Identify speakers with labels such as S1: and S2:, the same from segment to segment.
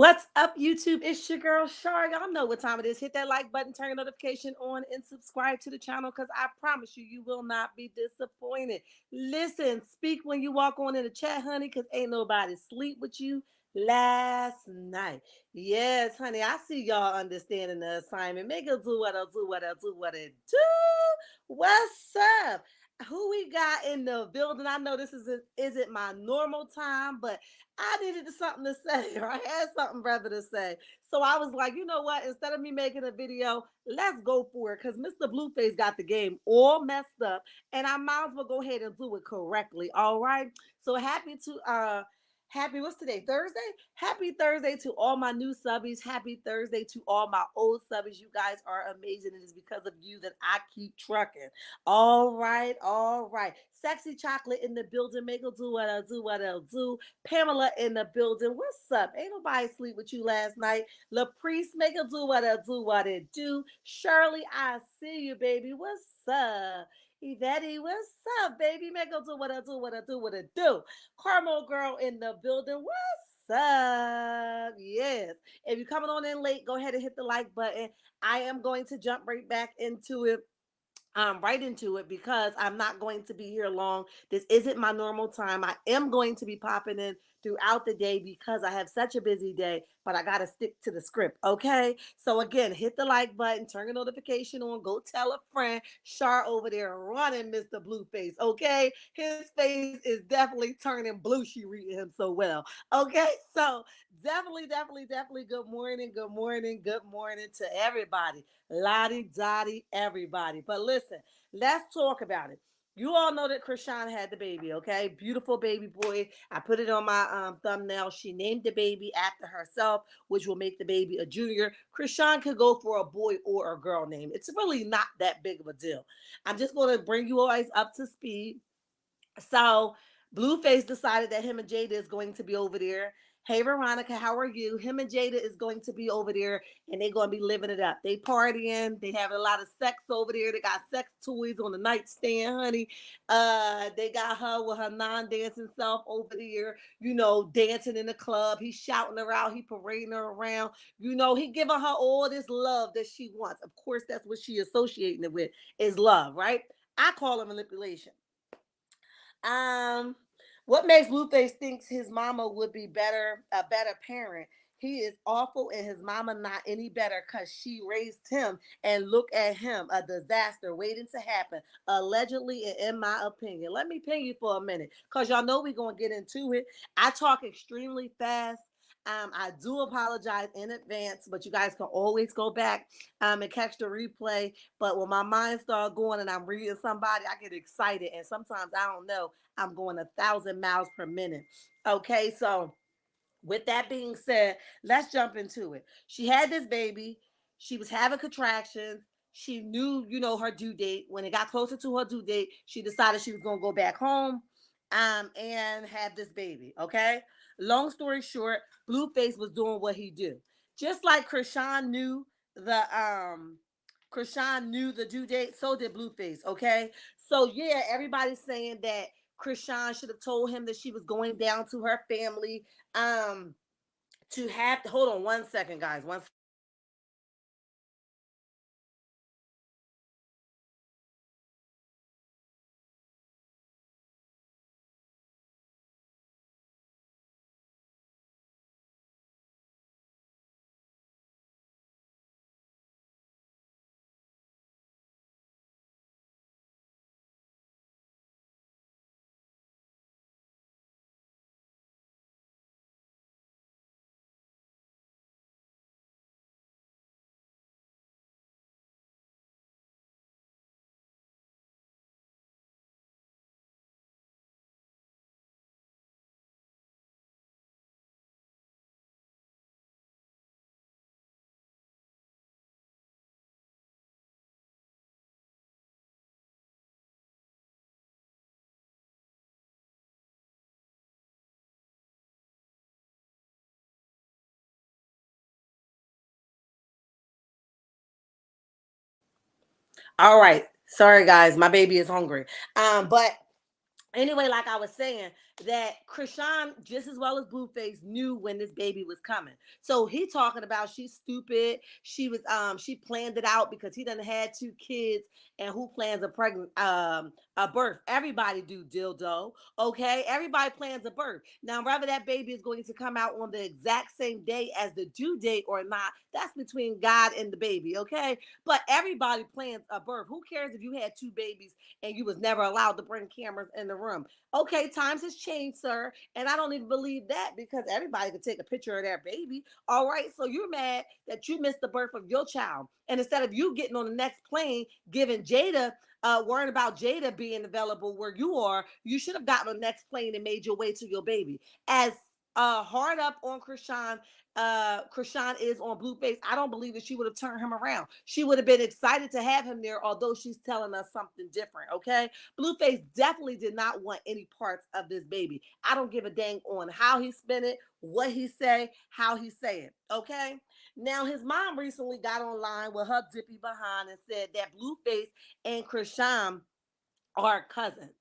S1: What's up, YouTube? It's your girl, Shar. Y'all know what time it is. Hit that like button, turn your notification on, and subscribe to the channel because I promise you, you will not be disappointed. Listen, speak when you walk on in the chat, honey, because ain't nobody sleep with you last night. Yes, honey, I see y'all understanding the assignment. Make it do what I do, what I do, what it do. What's up? Who we got in the building? I know this isn't my normal time, but I needed something to say, or I had something rather to say. So I was like, you know what? Instead of me making a video, let's go for it. Because Mr. Blueface got the game all messed up. And I might as well go ahead and do it correctly. All right. So happy, what's today? Thursday? Happy Thursday to all my new subbies. Happy Thursday to all my old subbies. You guys are amazing. It is because of you that I keep trucking. All right, all right. Sexy chocolate in the building. Make her do what I'll do, what I'll do. Pamela in the building. What's up? Ain't nobody sleep with you last night. LaPriest, make her do what I'll do, what it do. Shirley, I see you, baby. What's up? Yvette, what's up, baby? Make her do what I do, what I do, what it do. Carmel girl in the building. What's up? Yes. If you're coming on in late, go ahead and hit the like button. I am going to jump right back into it, right into it, because I'm not going to be here long. This isn't my normal time. I am going to be popping in throughout the day because I have such a busy day, but I got to stick to the script. Okay. So again, hit the like button, turn the notification on, go tell a friend. Shar over there running Mr. Blueface. Okay. His face is definitely turning blue. She reading him so well. Okay. So definitely good morning. Good morning to everybody. Lottie Dottie, everybody. But listen, let's talk about it. You all know that Krishan had the baby, okay? Beautiful baby boy. I put it on my thumbnail. She named the baby after herself, which will make the baby a junior. Krishan could go for a boy or a girl name. It's really not that big of a deal. I'm just going to bring you always up to speed. So Blueface decided that him and Jada is going to be over there. Hey Veronica, how are you? Him and Jada is going to be over there and they're gonna be living it up. They partying, they having a lot of sex over there. They got sex toys on the nightstand, honey. They got her with her non-dancing self over there, dancing in the club. He's shouting her out, he parading her around, he giving her all this love that she wants. Of course, that's what she associating it with is love, right? I call it manipulation. Um, what makes Blueface thinks his mama would be a better parent? He is awful and his mama not any better because she raised him, and look at him, a disaster waiting to happen, allegedly and in my opinion. Let me ping you for a minute because y'all know we're going to get into it. I talk extremely fast. I do apologize in advance, but you guys can always go back and catch the replay. But when my mind starts going and I'm reading somebody, I get excited. And sometimes I don't know, I'm going 1,000 miles per minute. Okay, so with that being said, let's jump into it. She had this baby. She was having contractions. She knew, her due date. When it got closer to her due date, she decided she was going to go back home and have this baby. Okay. Long story short, Blueface was doing what he do. Just like Krishan knew the due date, so did Blueface. Okay. So yeah, everybody's saying that Krishan should have told him that she was going down to her family um to have hold on one second, guys. One second. All right. Sorry guys, my baby is hungry. But Anyway, like I was saying, that Krishan, just as well as Blueface, knew when this baby was coming. So he talking about she's stupid. She planned it out because he done had two kids, and who plans a birth? Everybody do, dildo. Okay, everybody plans a birth. Now, whether that baby is going to come out on the exact same day as the due date or not, that's between God and the baby. Okay, but everybody plans a birth. Who cares if you had two babies and you was never allowed to bring cameras in the room? Okay, times has changed, sir, and I don't even believe that because everybody could take a picture of their baby. All right, so you're mad that you missed the birth of your child, and instead of you getting on the next plane, giving Jada, worrying about Jada being available where you are, you should have gotten on the next plane and made your way to your baby. As hard up on Krishan is on Blueface, I don't believe that she would have turned him around. She would have been excited to have him there, although she's telling us something different. Okay, Blueface definitely did not want any parts of this baby. I don't give a dang on how he spent it, what he say, how he say it. Okay. Now his mom recently got online with her dippy behind and said that Blueface and Krishan are cousins.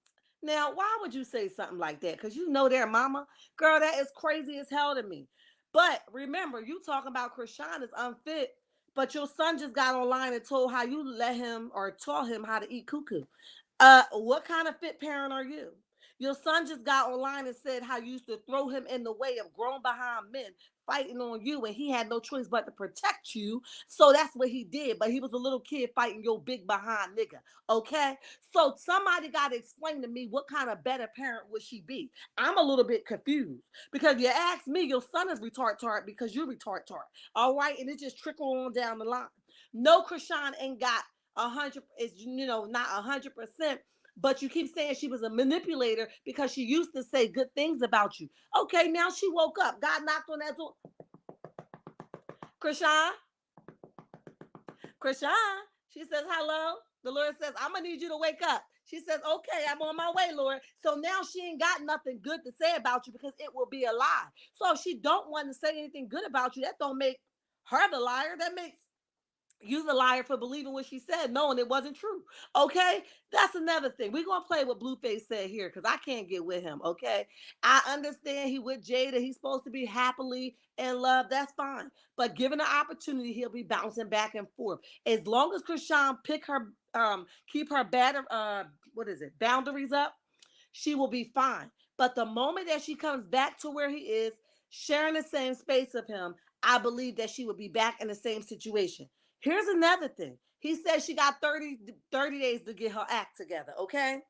S1: Now, why would you say something like that? Because you know their mama? Girl, that is crazy as hell to me. But remember, you talking about Krishan is unfit, but your son just got online and told how you let him or taught him how to eat cuckoo. What kind of fit parent are you? Your son just got online and said how you used to throw him in the way of grown behind men fighting on you, and he had no choice but to protect you. So that's what he did. But he was a little kid fighting your big behind nigga. Okay. So somebody got to explain to me what kind of better parent would she be. I'm a little bit confused because you ask me, your son is retard tart because you're retard tart. All right. And it just trickle on down the line. No, Krishan ain't got 100, is, not 100%. But you keep saying she was a manipulator because she used to say good things about you. Okay, now she woke up. God knocked on that door. Krishan, Krishan, she says, hello. The Lord says, I'm going to need you to wake up. She says, okay, I'm on my way, Lord. So now she ain't got nothing good to say about you because it will be a lie. So if she don't want to say anything good about you, that don't make her the liar. That makes you the liar for believing what she said, knowing it wasn't true. Okay, that's another thing. We're gonna play what Blueface said here because I can't get with him. Okay, I understand he with Jada. He's supposed to be happily in love. That's fine, but given the opportunity, he'll be bouncing back and forth. As long as Krishan pick her, keep her what is it, boundaries up, she will be fine. But the moment that she comes back to where he is, sharing the same space of him, I believe that she would be back in the same situation. Here's another thing. He said she got 30 days to get her act together, okay?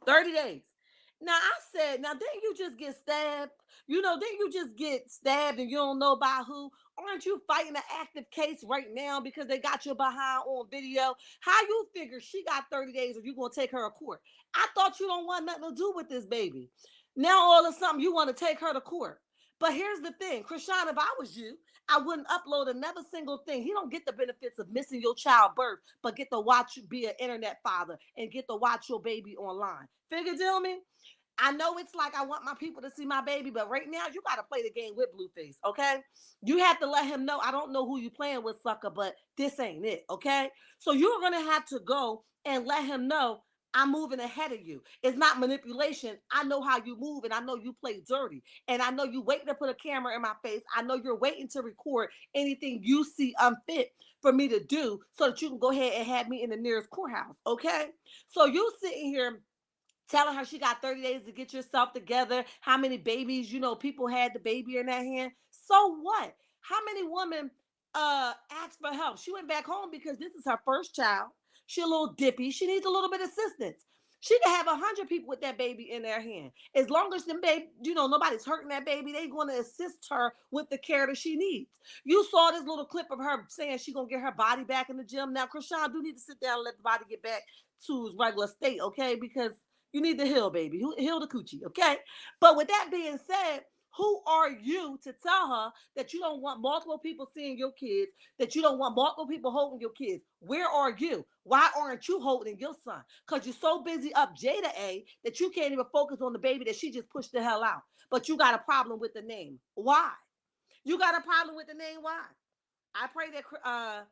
S1: 30 days. Now I said, now didn't you just get stabbed? Didn't you just get stabbed and you don't know by who? Aren't you fighting an active case right now because they got you behind on video? How you figure she got 30 days or you gonna take her to court? I thought you don't want nothing to do with this baby. Now all of a sudden you want to take her to court. But here's the thing, Krishan, if I was you, I wouldn't upload another single thing. He don't get the benefits of missing your childbirth, but get to watch you be an internet father and get to watch your baby online. Figure deal me? I know it's like I want my people to see my baby, but right now you got to play the game with Blueface, okay? You have to let him know. I don't know who you playing with, sucker, but this ain't it, okay? So you're gonna have to go and let him know I'm moving ahead of you. It's not manipulation. I know how you move, and I know you play dirty, and I know you waiting to put a camera in my face. I know you're waiting to record anything you see unfit for me to do, so that you can go ahead and have me in the nearest courthouse, okay? So you sitting here telling her she got 30 days to get yourself together, how many babies, people had the baby in their hand. So what? How many women asked for help? She went back home because this is her first child. She a little dippy. She needs a little bit of assistance. She could have 100 people with that baby in their hand. As long as them baby, nobody's hurting that baby, they going to assist her with the care that she needs. You saw this little clip of her saying she going to get her body back in the gym. Now, Krishan do need to sit down and let the body get back to its regular state, okay? Because you need to heal, baby. Heal the coochie, okay? But with that being said, who are you to tell her that you don't want multiple people seeing your kids, that you don't want multiple people holding your kids? Where are you? Why aren't you holding your son? Because you're so busy up Jada A that you can't even focus on the baby that she just pushed the hell out. But you got a problem with the name. Why? You got a problem with the name. Why? I pray that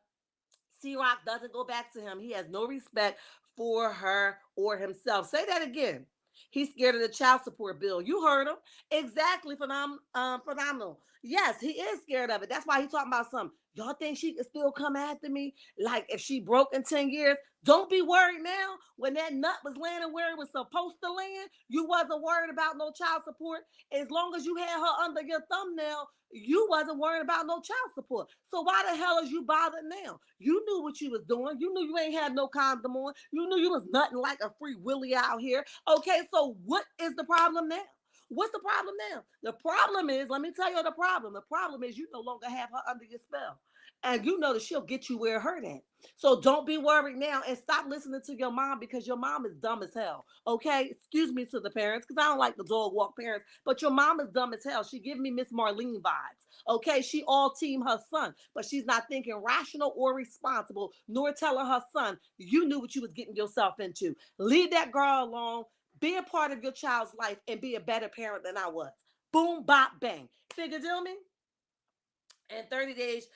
S1: C-Rock doesn't go back to him. He has no respect for her or himself. Say that again. He's scared of the child support bill. You heard him. Exactly. Phenomenal. Yes, he is scared of it. That's why he's talking about something. Y'all think she can still come after me? Like if she broke in 10 years? Don't be worried now. When that nut was landing where it was supposed to land, you wasn't worried about no child support. As long as you had her under your thumbnail, you wasn't worried about no child support. So why the hell is you bothered now? You knew what you was doing. You knew you ain't had no condom on. You knew you was nothing like a free willy out here. Okay, so what is the problem now? What's the problem now? The problem is, let me tell you the problem. The problem is you no longer have her under your spell. And you know that she'll get you where it hurt at. So don't be worried now and stop listening to your mom because your mom is dumb as hell. Okay? Excuse me to the parents because I don't like the dog walk parents, but your mom is dumb as hell. She give me Miss Marlene vibes. Okay? She all team her son, but she's not thinking rational or responsible, nor telling her son, you knew what you was getting yourself into. Leave that girl alone. Be a part of your child's life and be a better parent than I was. Boom, bop, bang. Figure deal me? In 30 days,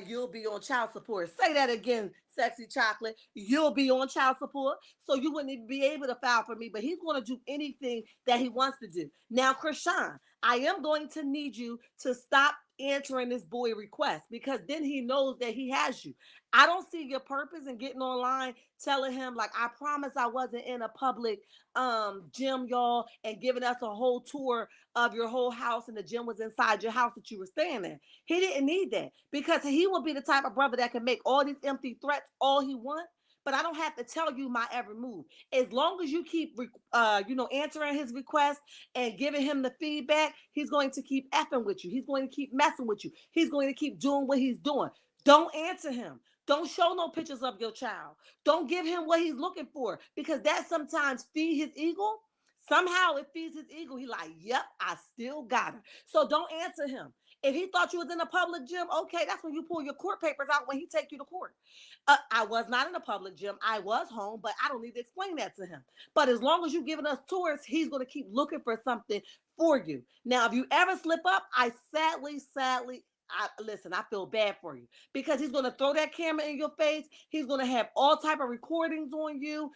S1: you'll be on child support. Say that again, sexy chocolate. You'll be on child support. So you wouldn't even be able to file for me, but he's going to do anything that he wants to do. Now, Krishan, I am going to need you to stop answering this boy request because then he knows that he has you. I don't see your purpose in getting online telling him like I promise I wasn't in a public gym, y'all, and giving us a whole tour of your whole house and the gym was inside your house that you were staying in. He didn't need that because he would be the type of brother that can make all these empty threats all he wants. But I don't have to tell you my every move. As long as you keep, answering his requests and giving him the feedback, he's going to keep effing with you. He's going to keep messing with you. He's going to keep doing what he's doing. Don't answer him. Don't show no pictures of your child. Don't give him what he's looking for because that sometimes feed his ego. Somehow it feeds his ego. He like, yep, I still got her. So don't answer him. If he thought you was in a public gym, okay, that's when you pull your court papers out when he take you to court. I was not in a public gym. I was home, but I don't need to explain that to him. But as long as you're giving us tours, he's going to keep looking for something for you. Now, if you ever slip up, I sadly, listen, I feel bad for you because he's going to throw that camera in your face. He's going to have all type of recordings on you.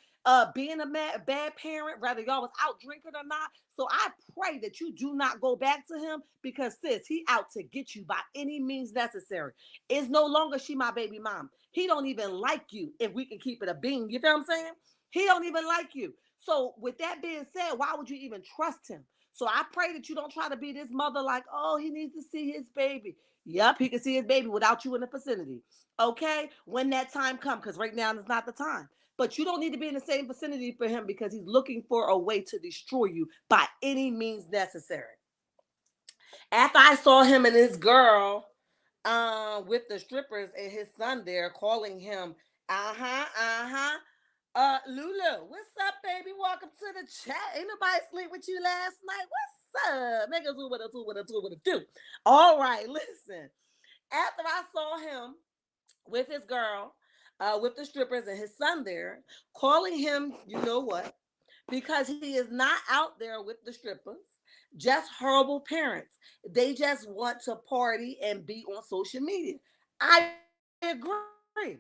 S1: Being a bad parent, whether y'all was out drinking or not. So I pray that you do not go back to him because sis, he out to get you by any means necessary. It's no longer she my baby mom. He don't even like you if we can keep it a bean. You feel what I'm saying? He don't even like you. So with that being said, why would you even trust him? So I pray that you don't try to be this mother like, oh, he needs to see his baby. Yep, he can see his baby without you in the vicinity. Okay, when that time comes, because right now is not the time. But you don't need to be in the same vicinity for him because he's looking for a way to destroy you by any means necessary. After I saw him and his girl with the strippers and his son there calling him, Lulu, what's up, baby? Welcome to the chat. Ain't nobody sleep with you last night. What's up? Make a two with a two with a two with a two. All right, listen. After I saw him with his girl, with the strippers and his son there, calling him, you know what? Because he is not out there with the strippers, just horrible parents. They just want to party and be on social media. I agree.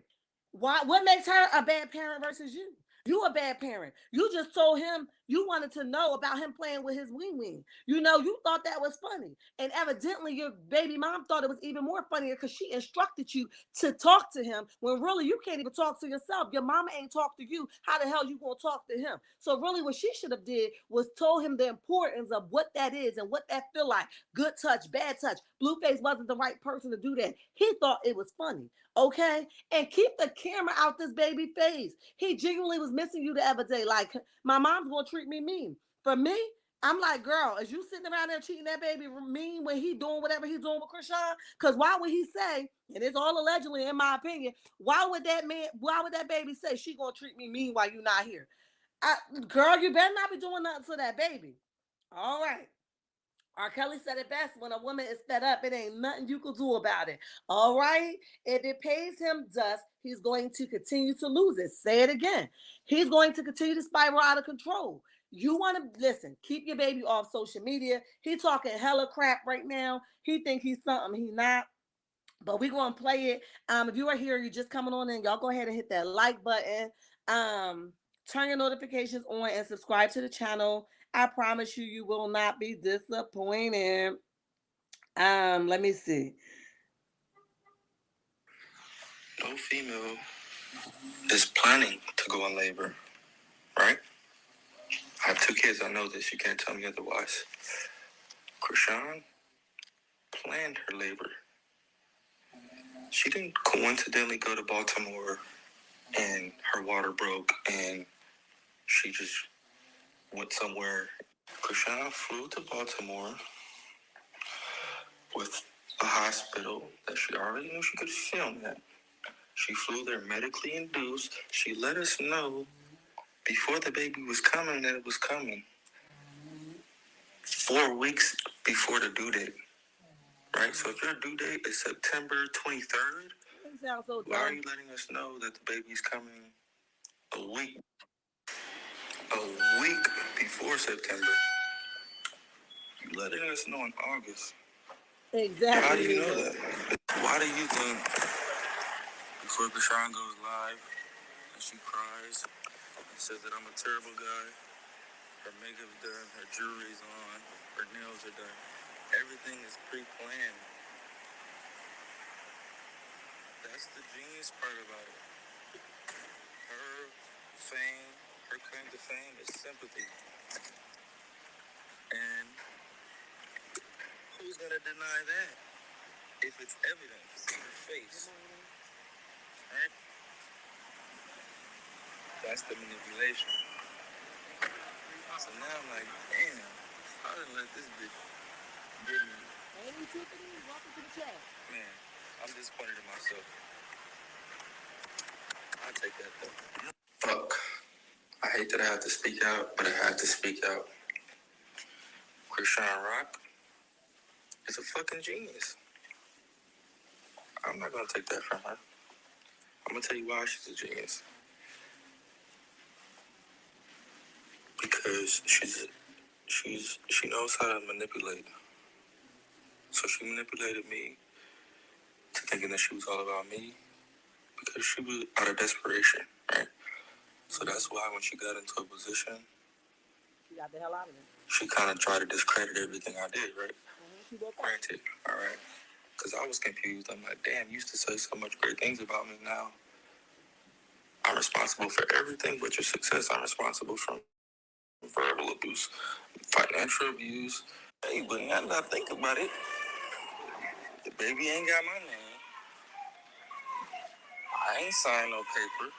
S1: Why? What makes her a bad parent versus you? You a bad parent. You just told him you wanted to know about him playing with his wing wing. You know, you thought that was funny. And evidently your baby mom thought it was even more funnier because she instructed you to talk to him when really you can't even talk to yourself. Your mama ain't talked to you. How the hell you gonna talk to him? So really what she should have did was told him the importance of what that is and what that feel like. Good touch, bad touch. Blueface wasn't the right person to do that. He thought it was funny. Okay? And keep the camera out this baby face. He genuinely was missing you the other day. Like, my mom's gonna treat me mean. For me, I'm like, girl, is you sitting around there treating that baby mean when he doing whatever he's doing with Krishan? Because why would he say, and it's all allegedly in my opinion, why would that baby say she gonna treat me mean while you not here? Girl, you better not be doing nothing to that baby. All right. R. Kelly said it best: when a woman is fed up, it ain't nothing you can do about it. All right? If it pays him dust, he's going to continue to lose it. Say it again. He's going to continue to spiral out of control. You want to listen, keep your baby off social media. He talking hella crap right now. He think he's something he not. But we're gonna play it. If you are here, you're just coming on in, y'all go ahead and hit that like button. Um, Turn your notifications on and subscribe to the channel. I promise you, you will not be disappointed. Let me see.
S2: No female is planning to go in labor, right? I have 2 kids. I know this. You can't tell me otherwise. Krishan planned her labor. She didn't coincidentally go to Baltimore and her water broke and she just went somewhere. Krishan flew to Baltimore with a hospital that she already knew she could film at. She flew there medically induced. She let us know before the baby was coming that it was coming. 4 weeks before the due date. Right? So if your due date is September 23rd,
S1: So
S2: why are you letting us know that the baby's coming a week before September? You letting us know in August.
S1: Exactly.
S2: How do you know that? Why do you think before Krishan goes live and she cries and says that I'm a terrible guy, her makeup's done, her jewelry's on, her nails are done, everything is pre-planned? That's the genius part about it. Her fame, her claim to fame is sympathy. And who's gonna deny that? If it's evident, if it's in her face. Right? That's the manipulation. So now I'm like, damn, I didn't let this bitch get me.
S1: Hey, Tiffany, welcome to the chat.
S2: Man, I'm disappointed in myself. I take that though. Fuck. I hate that I have to speak out, but I have to speak out. ChriseanRock is a fucking genius. I'm not gonna take that from her. I'm gonna tell you why she's a genius. Because she knows how to manipulate. So she manipulated me to thinking that she was all about me because she was out of desperation, right? So that's why when she got into a position,
S1: She got the hell out of it.
S2: she kind of tried to discredit everything I did, right? Granted, all right. Because I was confused. I'm like, damn, you used to say so much great things about me. Now I'm responsible for everything but your success. I'm responsible for verbal abuse, financial abuse. Hey, but now that I think about it, the baby ain't got my name. I ain't signed no paper.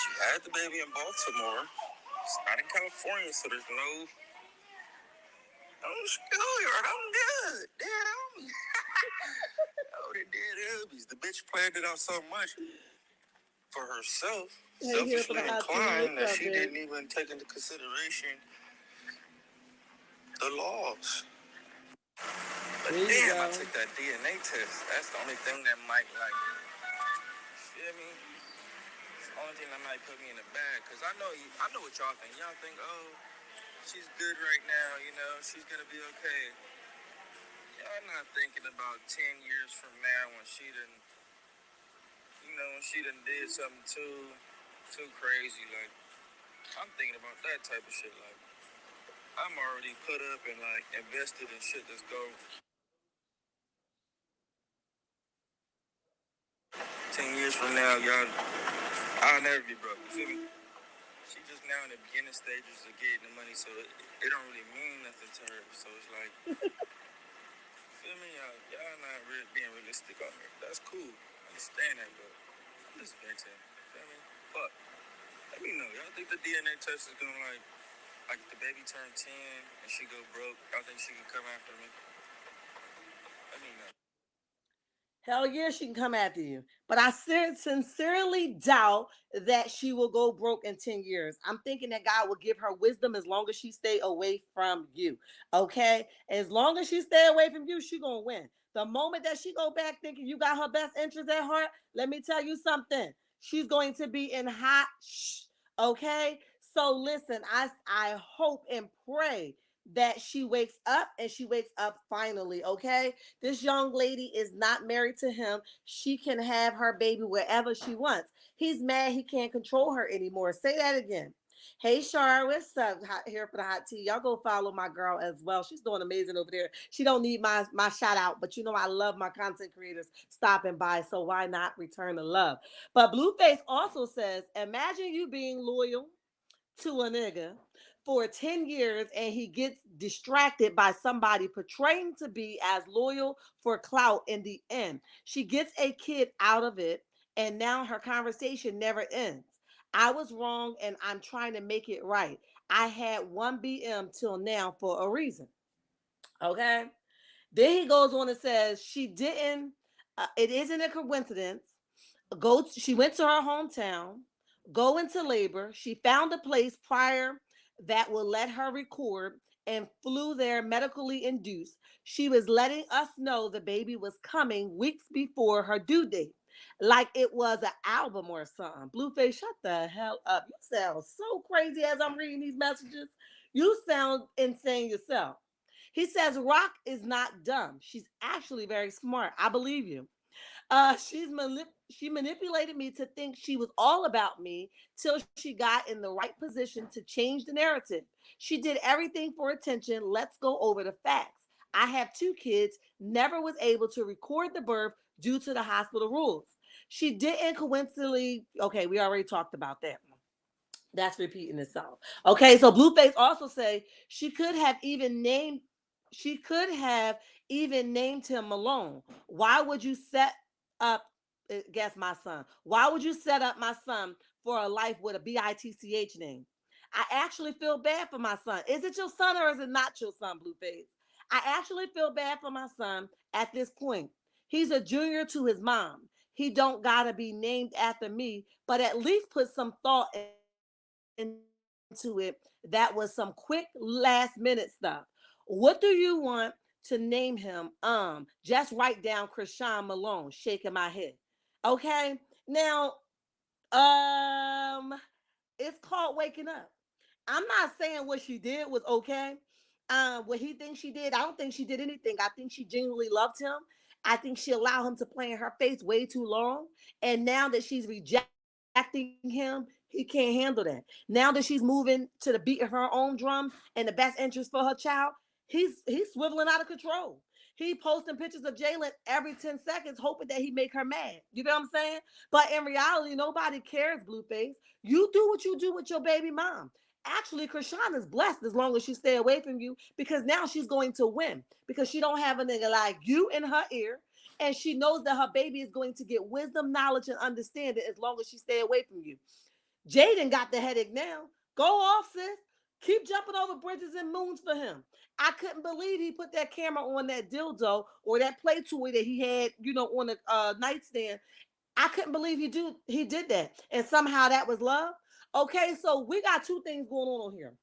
S2: She had the baby in Baltimore. It's not in California, so there's no. I'm schoolyard. I'm good. Damn. Oh, the dead hubbies. The bitch planned it out so much for herself, selfishly inclined, that she didn't even take into consideration the laws. But damn, I took that DNA test. That's the only thing that might, like, feel me? It's the only thing that might put me in the bag. Because I know what y'all think. Y'all think, oh, she's good right now, you know, she's going to be okay. Y'all not thinking about 10 years from now when she done, you know, when she done did something too crazy. Like, I'm thinking about that type of shit. Like, I'm already put up and, like, invested in shit that's go 10 years from now, y'all, I'll never be broke. You feel me? She just now in the beginning stages of getting the money, so it don't really mean nothing to her. So it's like, feel me? Y'all not being realistic on her. That's cool. I understand that, but I'm just venting. Feel me? Fuck. Let me know. Y'all think the DNA test is gonna like if the baby turn 10 and she go broke, y'all think she can come after me? Let me know.
S1: Hell yeah, she can come after you. But I sincerely doubt that she will go broke in 10 years. I'm thinking that God will give her wisdom as long as she stay away from you. Okay? As long as she stay away from you, she going to win. The moment that she go back thinking you got her best interest at heart, let me tell you something. She's going to be in hot okay? So listen, I hope and pray that she wakes up, and she wakes up finally, okay? This young lady is not married to him. She can have her baby wherever she wants. He's mad he can't control her anymore. Say that again. Hey Shar, what's up? Here for the hot tea. Y'all go follow my girl as well. She's doing amazing over there. She don't need my shout out, but you know I love my content creators stopping by, so why not return the love? But Blueface also says, imagine you being loyal to a nigga for 10 years and he gets distracted by somebody portraying to be as loyal for clout in the end. She gets a kid out of it, and now her conversation never ends. I was wrong and I'm trying to make it right. I had one BM till now for a reason. Okay. Then he goes on and says she didn't, it isn't a coincidence. She went to her hometown, go into labor. She found a place prior that will let her record, and flew there medically induced. She was letting us know the baby was coming weeks before her due date, like it was an album or something. Blueface, shut the hell up. You sound so crazy as I'm reading these messages. You sound insane yourself. He says Rock is not dumb. She's actually very smart. I believe you. She manipulated me to think she was all about me till she got in the right position to change the narrative. She did everything for attention. Let's go over the facts. I have two kids, never was able to record the birth due to the hospital rules. She didn't coincidentally, okay, we already talked about that. That's repeating itself. Okay, so Blueface also say she could have even named him Malone. Why would you set up guess my son? Why would you set up my son for a life with a BITCH name? I actually feel bad for my son. Is it your son or is it not your son, Blueface? I actually feel bad for my son at this point. He's a junior to his mom. He don't gotta be named after me, but at least put some thought into it. That was some quick last minute stuff. What do you want to name him? Just write down Krishan Malone, shaking my head. Okay. Now, um, it's called waking up. I'm not saying what she did was okay. What he thinks she did, I don't think she did anything. I think she genuinely loved him. I think she allowed him to play in her face way too long. And now that she's rejecting him, he can't handle that. Now that she's moving to the beat of her own drum and the best interest for her child, he's swiveling out of control. He posting pictures of Jalen every 10 seconds, hoping that he make her mad. You know what I'm saying? But in reality, nobody cares, Blueface. You do what you do with your baby mom. Actually, Krishan is blessed as long as she stay away from you, because now she's going to win, because she don't have a nigga like you in her ear, and she knows that her baby is going to get wisdom, knowledge, and understanding as long as she stay away from you. Jaden got the headache now. Go off, sis. Keep jumping over bridges and moons for him. I couldn't believe he put that camera on that dildo or that play toy that he had, on the nightstand. I couldn't believe he did that, and somehow that was love. Okay, so we got two things going on here.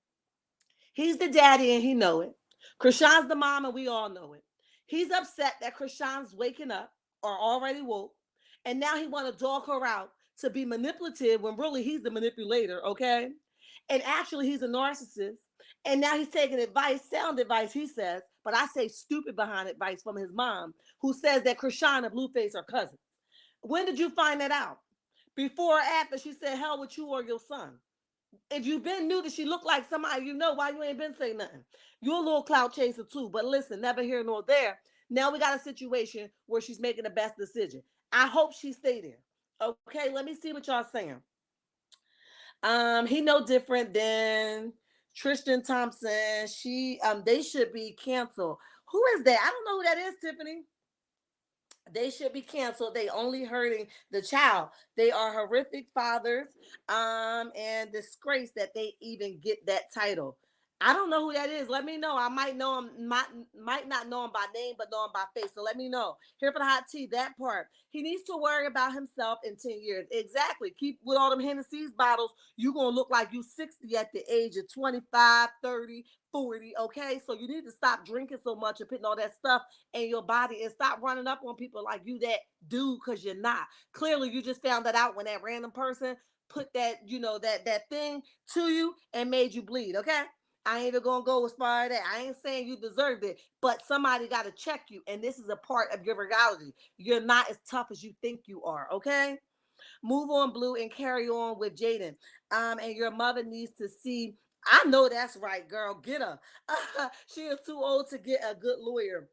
S1: He's the daddy and he know it. Krishan's the mom and we all know it. He's upset that Krishan's waking up or already woke, and now he want to dog her out to be manipulative when really he's the manipulator, okay? And actually he's a narcissist. And now he's taking advice, sound advice, he says, but I say stupid behind advice from his mom, who says that Krishan and Blueface are cousins. When did you find that out? Before or after she said, hell with you or your son? If you've been knew that she looked like somebody, you know why you ain't been saying nothing. You're a little clout chaser too, but listen, never here nor there. Now we got a situation where she's making the best decision. I hope she stay there. Okay, let me see what y'all saying. He no different than Tristan Thompson. They should be canceled. Who is that? I don't know who that is, Tiffany. They should be canceled. They only hurting the child. They are horrific fathers, and disgrace that they even get that title. I don't know who that is. Let me know. I might know him, might not know him by name, but know him by face. So let me know. Here for the hot tea, that part. He needs to worry about himself in 10 years. Exactly. Keep with all them Hennessy's bottles. You're going to look like you 60 at the age of 25, 30, 40. Okay. So you need to stop drinking so much and putting all that stuff in your body, and stop running up on people like you that do, because you're not. Clearly, you just found that out when that random person put that, that thing to you and made you bleed. Okay. I ain't even gonna go as far as that. I ain't saying you deserved it, but somebody got to check you, and this is a part of your reality. You're not as tough as you think you are. Okay, move on, Blue, and carry on with Jaden. And your mother needs to see. I know that's right, girl. Get her. She is too old to get a good lawyer.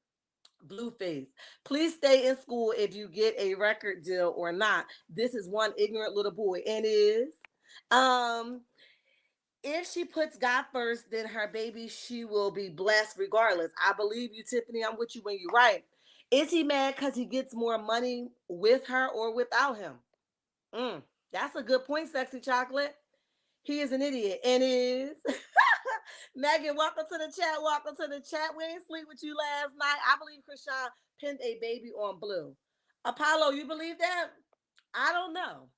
S1: Blueface. Please stay in school if you get a record deal or not. This is one ignorant little boy, and is. Um, if she puts God first, then her baby, she will be blessed regardless. I believe you, Tiffany. I'm with you when you're right. Is he mad because he gets more money with her or without him? Mm, that's a good point, sexy chocolate. He is an idiot and is. Megan, welcome to the chat. Welcome to the chat. We ain't sleep with you last night. I believe Krishan pinned a baby on Blue. Apollo, you believe that? I don't know.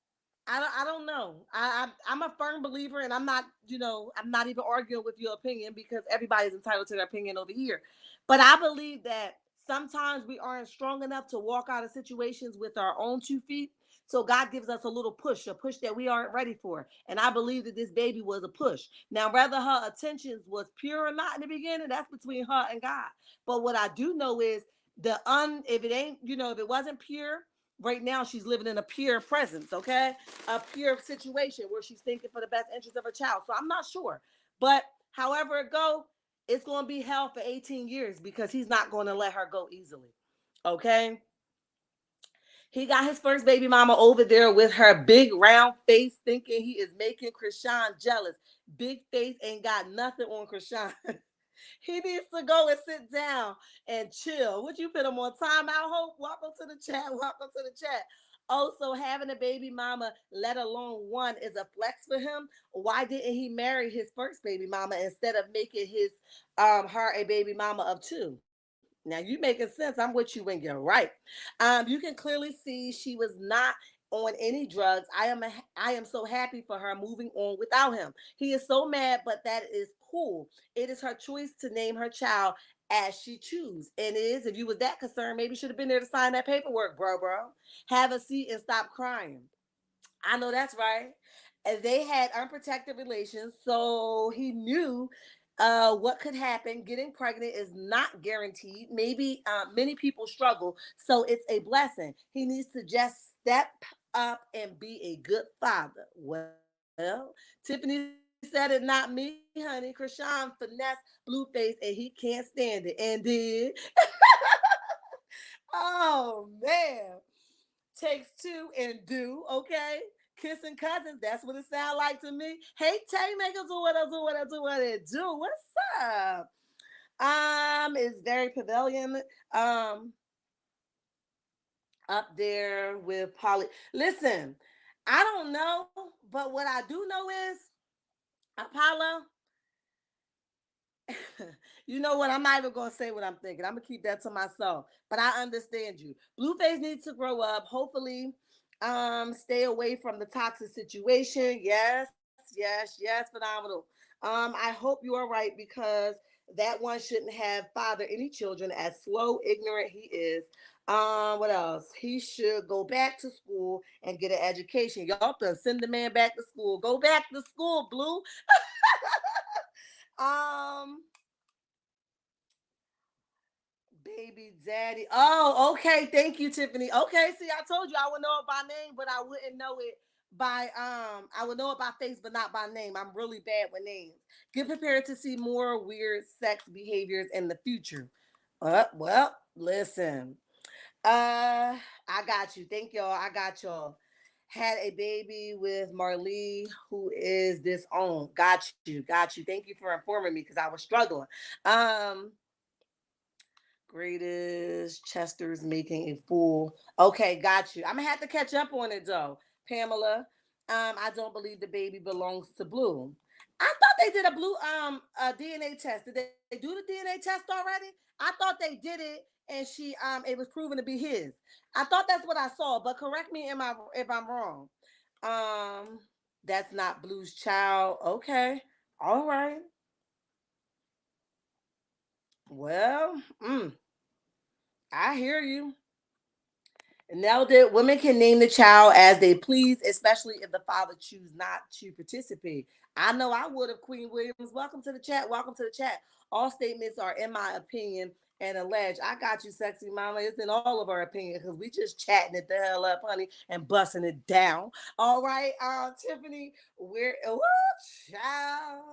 S1: I don't know. I'm a firm believer, and I'm not even arguing with your opinion because everybody's entitled to their opinion over here. But I believe that sometimes we aren't strong enough to walk out of situations with our own 2 feet. So God gives us a push that we aren't ready for. And I believe that this baby was a push. Now, whether her intentions was pure or not in the beginning, that's between her and God. But what I do know is if it ain't, if it wasn't pure, right now she's living in a pure presence, okay? A pure situation where she's thinking for the best interest of her child. So I'm not sure. But however it go, it's going to be hell for 18 years because he's not going to let her go easily. Okay? He got his first baby mama over there with her big round face, thinking he is making Krishan jealous. Big face ain't got nothing on Krishan. He needs to go and sit down and chill. Would you put him on timeout, Hope? Welcome to the chat. Welcome to the chat. Also, having a baby mama, let alone one, is a flex for him. Why didn't he marry his first baby mama instead of making his her a baby mama of two? Now you making sense. I'm with you when you're right. You can clearly see she was not on any drugs. I am so happy for her moving on without him. He is so mad, but that is cool. It is her choice to name her child as she choose. And it is, if you was that concerned, maybe you should have been there to sign that paperwork, bro. Have a seat and stop crying. I know that's right. And they had unprotected relations, so he knew what could happen. Getting pregnant is not guaranteed. Maybe many people struggle, so it's a blessing. He needs to just step up and be a good father. Well, Tiffany said it, not me, honey. Krishan finesse Blueface, and he can't stand it. And did. Oh man. Takes two and do, okay? Kissing cousins, that's what it sounds like to me. Hey, Tay makers, what it do? What's up? It's very pavilion. Um, Up there with Polly. Listen, I don't know, but what I do know is Apollo. You know what? I'm not even gonna say what I'm thinking. I'm gonna keep that to myself. But I understand you. Blueface needs to grow up. Hopefully, stay away from the toxic situation. Yes, phenomenal. I hope you are right because that one shouldn't have fathered any children as slow, ignorant he is. What else? He should go back to school and get an education. Y'all can send the man back to school. Go back to school, Blue. um, Baby daddy. Oh, okay. Thank you, Tiffany. Okay, see, I told you I would know it by name, but I wouldn't know it by I would know it by face, but not by name. I'm really bad with names. Get prepared to see more weird sex behaviors in the future. Well, listen. I got you. Thank y'all. I got y'all. Had a baby with Marlee, who is disowned. Got you. Thank you for informing me because I was struggling. Um, Greatest Chester's making a fool. Okay, got you. I'm gonna have to catch up on it though, Pamela. I don't believe the baby belongs to Blue. I thought they did a DNA test. Did they do the DNA test already? I thought they did it and it was proven to be his. I thought that's what I saw, but correct me if I'm wrong. Um, that's not Blue's child. Okay, all right. Well, I hear you. Now that women can name the child as they please, especially if the father choose not to participate. I know I would have, Queen Williams. Welcome to the chat. Welcome to the chat. All statements are, in my opinion, and alleged. I got you, sexy mama. It's in all of our opinion because we just chatting it the hell up, honey, and busting it down. All right, Tiffany, we're child.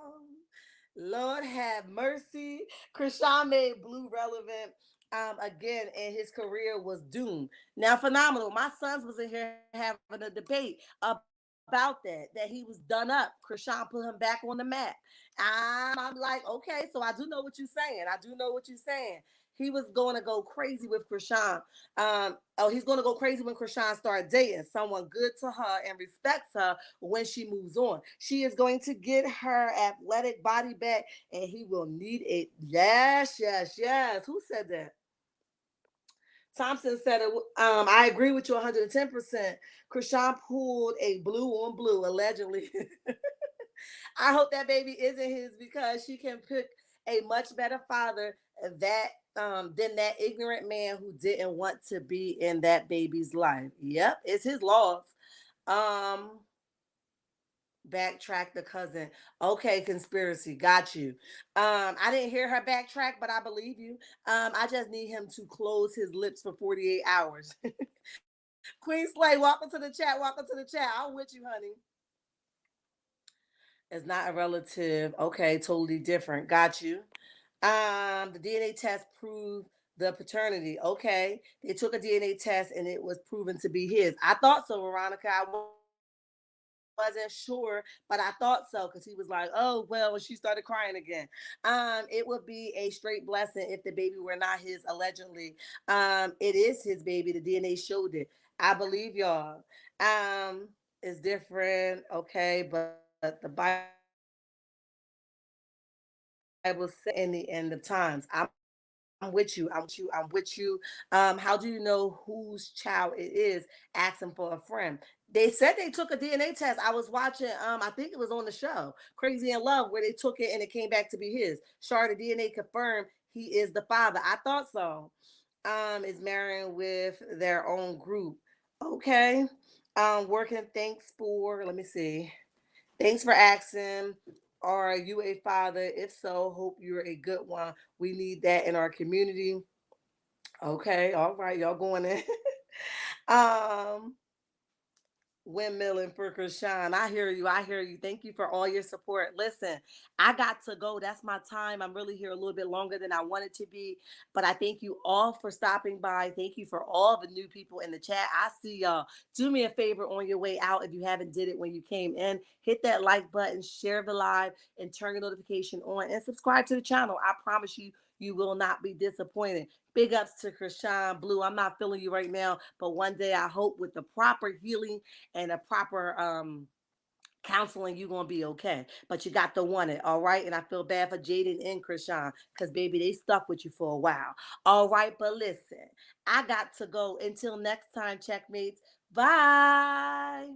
S1: Lord have mercy. Krishan made Blue relevant again, and his career was doomed. Now, phenomenal. My sons was in here having a debate about that he was done up. Krishan put him back on the map. I'm like, okay, so I do know what you're saying. I do know what you're saying. He was going to go crazy with Krishan. He's going to go crazy when Krishan started dating someone good to her and respects her when she moves on. She is going to get her athletic body back, and he will need it. Yes, yes, yes. Who said that? Thompson said it. I agree with you 110%. Krishan pulled a blue on blue, allegedly. I hope that baby isn't his because she can pick a much better father that than that ignorant man who didn't want to be in that baby's life. Yep, it's his loss. Um, Backtrack the cousin. Okay, conspiracy. Got you. I didn't hear her backtrack, but I believe you. I just need him to close his lips for 48 hours. Queen Slay, welcome to the chat. Welcome to the chat. I'm with you, honey. It's not a relative. Okay, totally different. Got you. The DNA test proved the paternity. Okay, they took a DNA test and it was proven to be his. I thought so, Veronica. I wasn't sure, but I thought so because he was like, "Oh well," and she started crying again. It would be a straight blessing if the baby were not his allegedly. It is his baby. The DNA showed it. I believe y'all. It's different, okay, but the Bible said in the end of times. I'm with you. I'm with you. I'm with you. How do you know whose child it is? Asking for a friend. They said they took a DNA test. I was watching. I think it was on the show Crazy in Love, where they took it and it came back to be his. Sure, the DNA confirmed he is the father. I thought so. Is marrying with their own group. Okay. Working. Thanks for. Let me see. Thanks for asking. Are you a father? If so, hope you're a good one. We need that in our community. Okay, all right, y'all going in. um, Windmilling for Krishan. I hear you. I hear you. Thank you for all your support. Listen, I got to go. That's my time. I'm really here a little bit longer than I wanted to be. But I thank you all for stopping by. Thank you for all the new people in the chat. I see y'all. Do me a favor on your way out if you haven't did it when you came in. Hit that like button, share the live, and turn your notification on and subscribe to the channel. I promise you, you will not be disappointed. Big ups to Krishan Blue. I'm not feeling you right now, but one day I hope with the proper healing and a proper counseling, you're gonna be okay. But you got to want it, all right? And I feel bad for Jaden and Krishan, because baby, they stuck with you for a while. All right, but listen, I got to go. Until next time, checkmates. Bye.